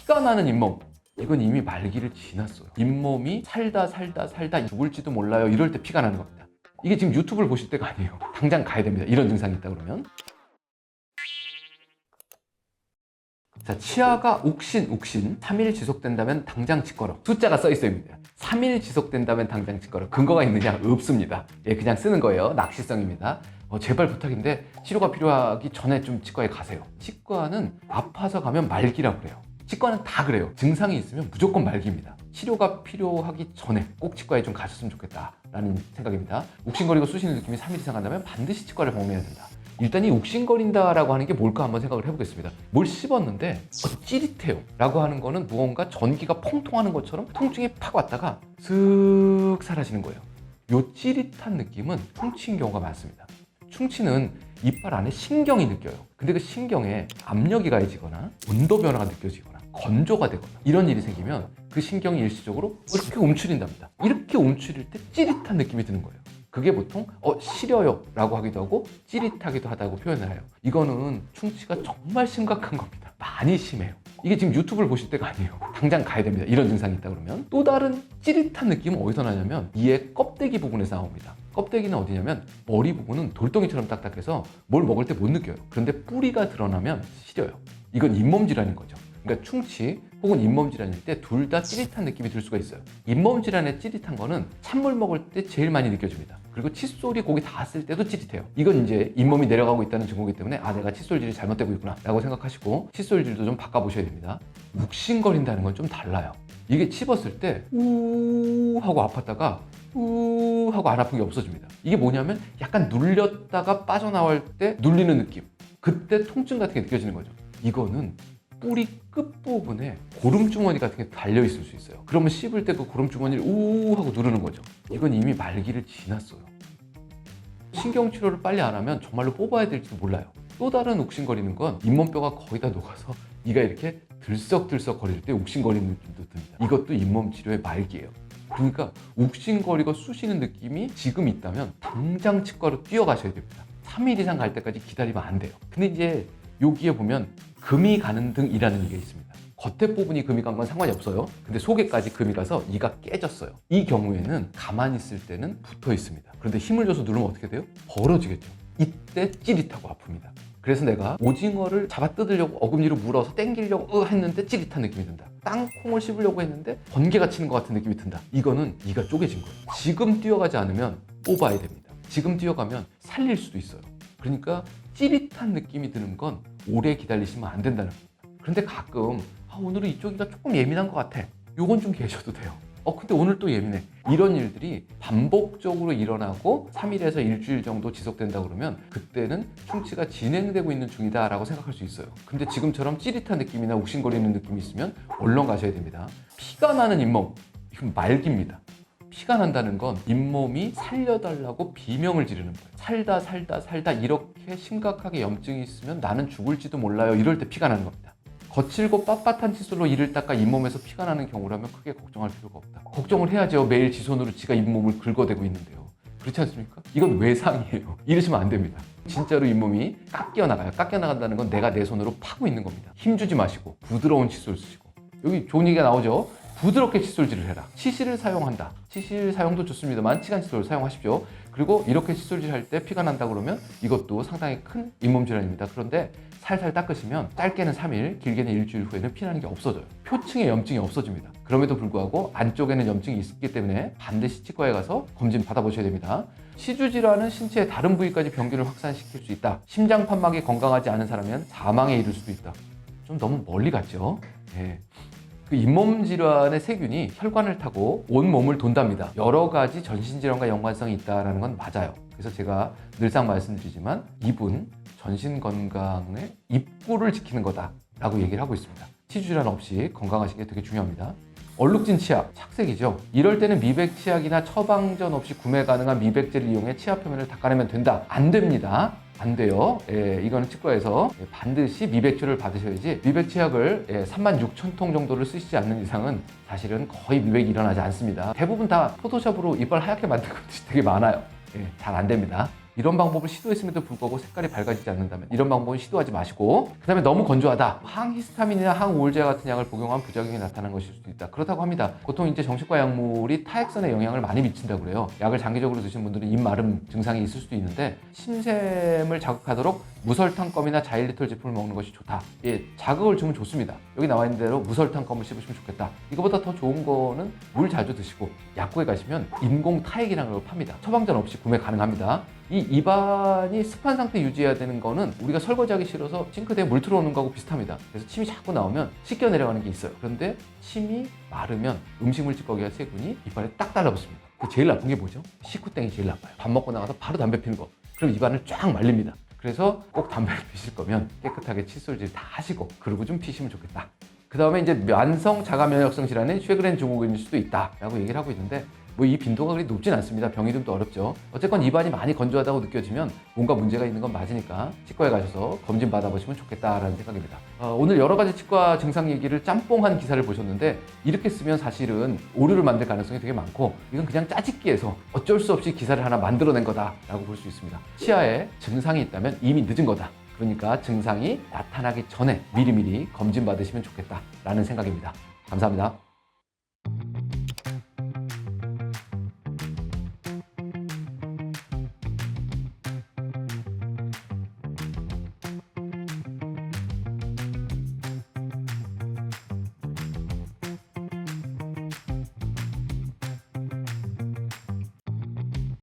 피가 나는 잇몸. 이건 이미 말기를 지났어요. 잇몸이 살다 죽을지도 몰라요. 이럴 때 피가 나는 겁니다. 이게 지금 유튜브를 보실 때가 아니에요. 당장 가야 됩니다. 이런 증상이 있다 그러면. 자, 치아가 욱신 3일 지속된다면 당장 치과로. 숫자가 써 있어요입니다. 3일 지속된다면 당장 치과로. 근거가 있느냐? 없습니다. 예, 그냥 쓰는 거예요. 낚시성입니다. 제발 부탁인데 치료가 필요하기 전에 좀 치과에 가세요. 치과는 아파서 가면 말기라고 그래요. 치과는 다 그래요. 증상이 있으면 무조건 말기입니다. 치료가 필요하기 전에 꼭 치과에 좀 가셨으면 좋겠다라는 생각입니다. 욱신거리고 쑤시는 느낌이 3일 이상 간다면 반드시 치과를 방문해야 된다. 일단 이 욱신거린다라고 하는 게 뭘까 한번 생각을 해보겠습니다. 뭘 씹었는데 찌릿해요 라고 하는 거는 무언가 전기가 펑 통하는 것처럼 통증이 팍 왔다가 슥 사라지는 거예요. 요 찌릿한 느낌은 충치인 경우가 많습니다. 충치는 이빨 안에 신경이 느껴요. 근데 그 신경에 압력이 가해지거나 온도 변화가 느껴지거나 건조가 되거나 이런 일이 생기면 그 신경이 일시적으로 이렇게 움츠린답니다. 이렇게 움츠릴 때 찌릿한 느낌이 드는 거예요. 그게 보통 시려요 라고 하기도 하고 찌릿하기도 하다고 표현을 해요. 이거는 충치가 정말 심각한 겁니다. 많이 심해요. 이게 지금 유튜브를 보실 때가 아니에요. 당장 가야 됩니다. 이런 증상이 있다 그러면. 또 다른 찌릿한 느낌은 어디서 나냐면 이의 껍데기 부분에서 나옵니다. 껍데기는 어디냐면 머리 부분은 돌덩이처럼 딱딱해서 뭘 먹을 때 못 느껴요. 그런데 뿌리가 드러나면 시려요. 이건 잇몸 질환인 거죠. 그러니까 충치 혹은 잇몸 질환일 때 둘 다 찌릿한 느낌이 들 수가 있어요. 잇몸 질환의 찌릿한 거는 찬물 먹을 때 제일 많이 느껴집니다. 그리고 칫솔이 거기 닿았을 때도 찌릿해요. 이건 이제 잇몸이 내려가고 있다는 증거이기 때문에 내가 칫솔질이 잘못되고 있구나 라고 생각하시고 칫솔질도 좀 바꿔보셔야 됩니다. 욱신거린다는 건 좀 달라요. 이게 찝었을 때 우 하고 아팠다가 우 하고 안 아픈 게 없어집니다. 이게 뭐냐면 약간 눌렸다가 빠져나올 때 눌리는 느낌, 그때 통증 같은 게 느껴지는 거죠. 이거는 뿌리 끝부분에 고름주머니 같은 게 달려있을 수 있어요. 그러면 씹을 때 그 고름주머니를 우 하고 누르는 거죠. 이건 이미 말기를 지났어요. 신경치료를 빨리 안 하면 정말로 뽑아야 될지도 몰라요. 또 다른 욱신거리는 건 잇몸뼈가 거의 다 녹아서 이가 이렇게 들썩들썩 거릴 때 욱신거리는 느낌도 듭니다. 이것도 잇몸 치료의 말기예요. 그러니까 욱신거리고 쑤시는 느낌이 지금 있다면 당장 치과로 뛰어가셔야 됩니다. 3일 이상 갈 때까지 기다리면 안 돼요. 근데 이제 여기에 보면 금이 가는 등이라는 게 있습니다. 겉에 부분이 금이 간 건 상관이 없어요. 근데 속에까지 금이 가서 이가 깨졌어요. 이 경우에는 가만히 있을 때는 붙어 있습니다. 그런데 힘을 줘서 누르면 어떻게 돼요? 벌어지겠죠. 이때 찌릿하고 아픕니다. 그래서 내가 오징어를 잡아 뜯으려고 어금니로 물어서 당기려고 했는데 찌릿한 느낌이 든다. 땅콩을 씹으려고 했는데 번개가 치는 것 같은 느낌이 든다. 이거는 이가 쪼개진 거예요. 지금 뛰어가지 않으면 뽑아야 됩니다. 지금 뛰어가면 살릴 수도 있어요. 그러니까 찌릿한 느낌이 드는 건 오래 기다리시면 안 된다는 겁니다. 그런데 가끔 오늘은 이쪽이가 조금 예민한 것 같아. 요건 좀 계셔도 돼요. 근데 오늘 또 예민해. 이런 일들이 반복적으로 일어나고 3일에서 일주일 정도 지속된다 그러면 그때는 충치가 진행되고 있는 중이다 라고 생각할 수 있어요. 근데 지금처럼 찌릿한 느낌이나 욱신거리는 느낌이 있으면 얼른 가셔야 됩니다. 피가 나는 잇몸, 이건 말기입니다. 피가 난다는 건 잇몸이 살려달라고 비명을 지르는 거예요. 살다 이렇게 심각하게 염증이 있으면 나는 죽을지도 몰라요. 이럴 때 피가 나는 겁니다. 거칠고 빳빳한 칫솔로 이를 닦아 잇몸에서 피가 나는 경우라면 크게 걱정할 필요가 없다. 걱정을 해야죠. 매일 지 손으로 지가 잇몸을 긁어대고 있는데요. 그렇지 않습니까? 이건 외상이에요. 이러시면 안 됩니다. 진짜로 잇몸이 깎여 나가요. 깎여 나간다는 건 내가 내 손으로 파고 있는 겁니다. 힘주지 마시고 부드러운 칫솔 쓰시고. 여기 좋은 얘기가 나오죠. 부드럽게 칫솔질을 해라. 치실을 사용한다. 치실 사용도 좋습니다만 치간 칫솔을 사용하십시오. 그리고 이렇게 칫솔질 할 때 피가 난다 그러면 이것도 상당히 큰 잇몸 질환입니다. 그런데 살살 닦으시면 짧게는 3일, 길게는 일주일 후에는 피나는 게 없어져요. 표층에 염증이 없어집니다. 그럼에도 불구하고 안쪽에는 염증이 있기 때문에 반드시 치과에 가서 검진 받아보셔야 됩니다. 시주 질환은 신체의 다른 부위까지 병균을 확산시킬 수 있다. 심장 판막이 건강하지 않은 사람이면 사망에 이를 수도 있다. 좀 너무 멀리 갔죠. 네. 그 잇몸 질환의 세균이 혈관을 타고 온 몸을 돈답니다. 여러 가지 전신질환과 연관성이 있다는 건 맞아요. 그래서 제가 늘상 말씀드리지만 입은 전신 건강의 입구를 지키는 거다라고 얘기를 하고 있습니다. 치주 질환 없이 건강하시는 게 되게 중요합니다. 얼룩진 치아, 착색이죠. 이럴 때는 미백 치약이나 처방전 없이 구매 가능한 미백제를 이용해 치아 표면을 닦아내면 된다. 안 됩니다. 안 돼요. 이거는 치과에서 반드시 미백초를 받으셔야지 미백 치약을 36,000통 정도를 쓰시지 않는 이상은 사실은 거의 미백이 일어나지 않습니다. 대부분 다 포토샵으로 이빨 하얗게 만든 것들이 되게 많아요. 잘 안 됩니다. 이런 방법을 시도했음에도 불구하고 색깔이 밝아지지 않는다면 이런 방법은 시도하지 마시고, 그 다음에 너무 건조하다, 항히스타민이나 항우울제 같은 약을 복용하면 부작용이 나타나는 것일 수도 있다. 그렇다고 합니다. 보통 이제 정신과 약물이 타액선에 영향을 많이 미친다고 그래요. 약을 장기적으로 드시는 분들은 입 마름 증상이 있을 수도 있는데, 침샘을 자극하도록 무설탕껌이나 자일리톨 제품을 먹는 것이 좋다. 예, 자극을 주면 좋습니다. 여기 나와 있는 대로 무설탕껌을 씹으시면 좋겠다. 이거보다 더 좋은 거는 물 자주 드시고, 약국에 가시면 인공 타액이라는 걸 팝니다. 처방전 없이 구매 가능합니다. 이 입안이 습한 상태 유지해야 되는 거는 우리가 설거지하기 싫어서 싱크대에 물 틀어놓는 거하고 비슷합니다. 그래서 침이 자꾸 나오면 씻겨 내려가는 게 있어요. 그런데 침이 마르면 음식물 찌꺼기와 세균이 이빨에 딱 달라붙습니다. 제일 나쁜 게 뭐죠? 식후땡이 제일 나빠요. 밥 먹고 나가서 바로 담배 피는 거. 그럼 입안을 쫙 말립니다. 그래서 꼭 담배를 피실 거면 깨끗하게 칫솔질 다 하시고 그러고 좀 피시면 좋겠다. 그 다음에 이제 만성 자가 면역성 질환인 쉐그렌 증후군일 수도 있다라고 얘기를 하고 있는데, 뭐 이 빈도가 그리 높진 않습니다. 병 이름도 어렵죠. 어쨌건 입안이 많이 건조하다고 느껴지면 뭔가 문제가 있는 건 맞으니까 치과에 가셔서 검진 받아보시면 좋겠다라는 생각입니다. 오늘 여러 가지 치과 증상 얘기를 짬뽕한 기사를 보셨는데, 이렇게 쓰면 사실은 오류를 만들 가능성이 되게 많고, 이건 그냥 짜집기해서 어쩔 수 없이 기사를 하나 만들어낸 거다라고 볼 수 있습니다. 치아에 증상이 있다면 이미 늦은 거다. 그러니까 증상이 나타나기 전에 미리미리 검진 받으시면 좋겠다라는 생각입니다. 감사합니다.